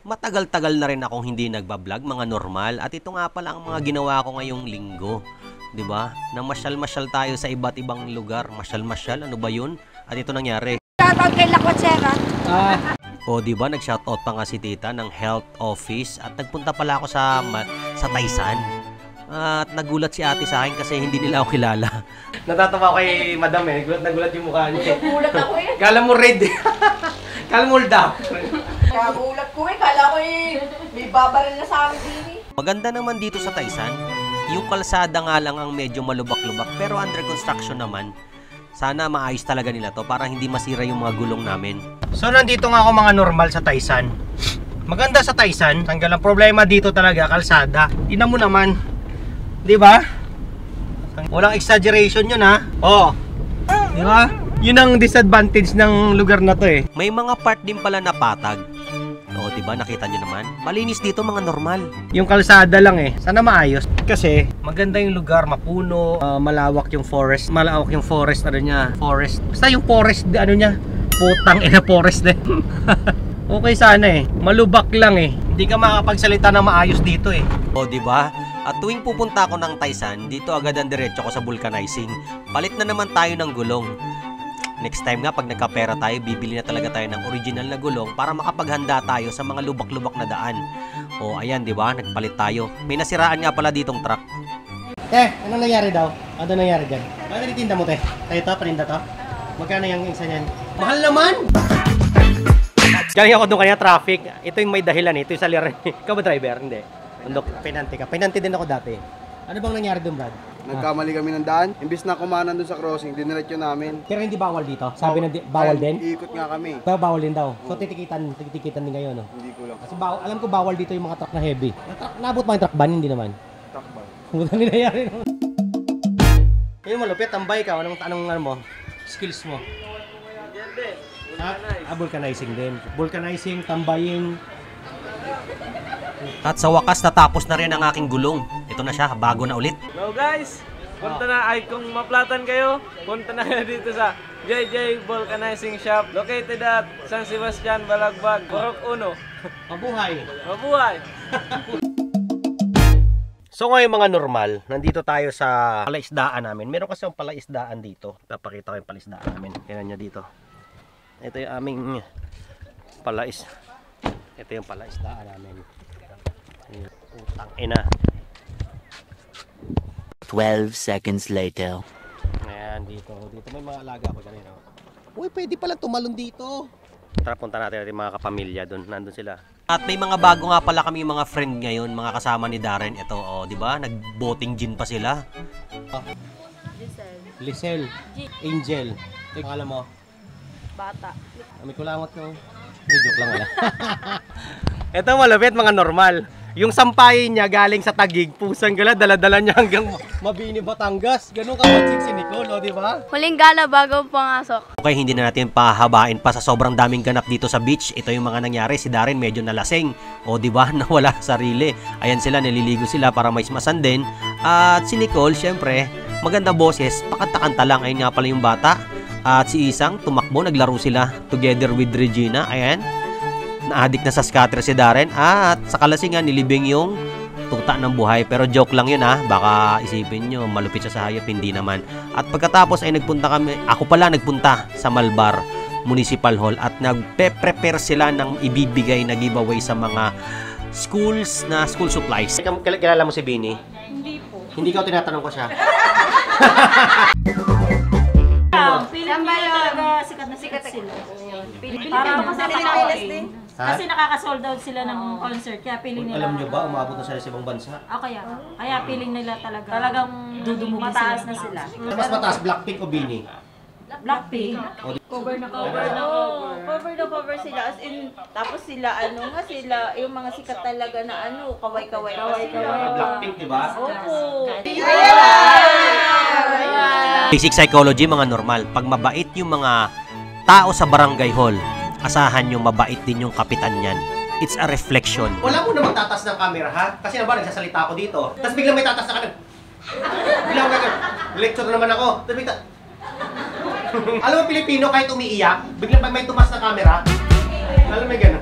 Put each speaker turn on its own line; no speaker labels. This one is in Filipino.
Matagal-tagal na rin akong hindi nagbablog, mga normal. At ito nga pala ang mga ginawa ko ngayong linggo. 'Di ba? Namasyal-masyal tayo sa iba't ibang lugar. Masyal-masyal, ano ba 'yun? At ito nangyari.
Shoutout kay Lakwachera.
O 'di ba, nag-shoutout pa nga si Tita ng health office at nagpunta pala ako sa Taysan. At nagulat si ate sa akin kasi hindi nila ako kilala. Natatawa ko kay Madam eh. Nagulat yung mukha niya.
Nagulat ako eh.
Kala mo red. Kala mo hold up.
Nagulat ko eh. Kala ko eh. May babaril na sa amin din eh.
Maganda naman dito sa Taysan. Yung kalsada nga lang ang medyo malubak-lubak pero under construction naman. Sana maayos talaga nila to para hindi masira yung mga gulong namin. So nandito nga ako mga normal sa Taysan. Maganda sa Taysan. Tanggal ang problema dito talaga, kalsada. Tingnan mo naman. 'Di ba? Walang exaggeration 'yun ha. Oh. 'Di ba? 'Yun ang disadvantage ng lugar na 'to eh. May mga part din pala na patag. Oh, 'di ba? Nakita niyo naman. Malinis dito mga normal. Yung kalsada lang eh. Sana maayos kasi maganda yung lugar, mapuno, malawak yung forest. Malawak yung forest ano niya, forest. Basta yung forest ano niya, putang ina forest din. Okay sana eh. Malubak lang eh. Hindi ka makakapagsalita na maayos dito eh. O, di ba? At tuwing pupunta ako ng Taysan, dito agad ang diretso ko sa vulcanizing. Palit na naman tayo ng gulong. Next time nga, pag nagkapera tayo, bibili na talaga tayo ng original na gulong para makapaghanda tayo sa mga lubak-lubak na daan. O, ayan, di ba? Nagpalit tayo. May nasiraan nga pala ditong truck. Ano nangyari daw? Ano nangyari dyan? Ano nitinda mo, te? Tayo to? Paninda to? Magkano yung isa niyan? Mahal naman! Galing ako doon kaya traffic. Ito yung may dahilan eh. Ito yung saliran. Ikaw ba driver? Hindi. Penante ka. Penante din ako dati. Ano bang nangyari doon, Brad?
Nagkamali kami ng daan. Imbis na kumanan doon sa crossing, diniretso namin.
Pero hindi bawal dito? Sabi na bawal din?
Iikot nga kami.
Pero bawal din daw. So titikitan din ngayon, no?
Hindi ko lang.
Kasi alam ko bawal dito yung mga truck na heavy. Nabot ba yung truck ban? Hindi naman.
Truck ban.
Kung nangyayari naman. Yung malupit, tambay ka. Anong ano mo? Skills mo? Vulcanizing din. Vulcanizing, tambayin. At sa wakas natapos na rin ang aking gulong. Ito na siya, bago na ulit.
Hello guys! Punta na ay kung maplatan kayo, punta na kayo dito sa JJ Vulcanizing Shop located at San Sebastian, Balagbag, Borok 1.
Mabuhay!
Mabuhay!
So ngayon mga normal, nandito tayo sa palaisdaan namin. Meron kasi yung palaisdaan dito. Papakita ko yung palaisdaan namin. Tingnan nyo dito. Ito yung aming Ito yung palaisdaan namin. Utang ina.
12 seconds later.
Ayan, dito may mga alaga ako kanina. Uy, pwede palang tumalon dito. Tara, punta natin yung mga kapamilya doon. Nandun sila. At may mga bago nga pala kami mga friend ngayon, mga kasama ni Darren. Ito, oh, di ba? Nag-boating gin pa sila. Lisel. Angel. Pangalan mo?
Bata.
May kulangot ko. Joke lang wala. Ito malapit mga normal. Yung sampayin niya galing sa Taguig, pusang gala, dala-dala niya hanggang Mabini, Batangas. Ganun kapatsik si Nicole, di ba?
Huling gala bago pumasok.
Okay, hindi na natin pahabain pa sa sobrang daming ganap dito sa beach. Ito yung mga nangyari. Si Darren medyo nalasing. O di ba, nawala sarili. Ayan sila, naliligo sila para mais masan din. At si Nicole, syempre, maganda boses, pakanta-kanta lang. Ayun nga pala yung bata. At si Isang, tumakbo, naglaro sila together with Regina. Ayan. Na-addict na sa scatter si Darren. At sa kalasingan, nilibing yung tuta ng buhay. Pero joke lang yun ha. Baka isipin nyo, malupit siya sa hayop. Hindi naman. At pagkatapos ay nagpunta kami. Ako pala nagpunta sa Malbar Municipal Hall. At nagpe-prepare sila ng ibibigay na giveaway sa mga schools na school supplies. Kilala mo si Bini?
Hindi po.
Hindi ko tinatanong ko siya.
Feeling nila talaga sikat na sikat sila. Parang kasama din. Kasi nakaka-sold out sila ng concert, kaya feeling nila.
Alam nyo ba, umabot na sila sa ibang bansa?
Kaya feeling nila talagang dudumugin
mataas
sila.
na sila.
Mas mataas, Blackpink o Bini?
Blackpink.
Cover na cover sila. As in, tapos sila, sila, yung mga sikat talaga na kaway-kaway.
Blackpink, diba?
Opo.
Basic psychology, mga normal. Pag mabait yung mga tao sa barangay hall, asahan nyo mabait din yung kapitan yan. It's a reflection. Wala mo na magtatas ng camera, ha? Kasi naman, nagsasalita ako dito. Tapos biglang may tatas na kanan. Biglang lecture naman ako. Tapos biglang alam mo, Pilipino, kahit umiiyak, biglang pag may tumas na camera, alam mo may gano'n.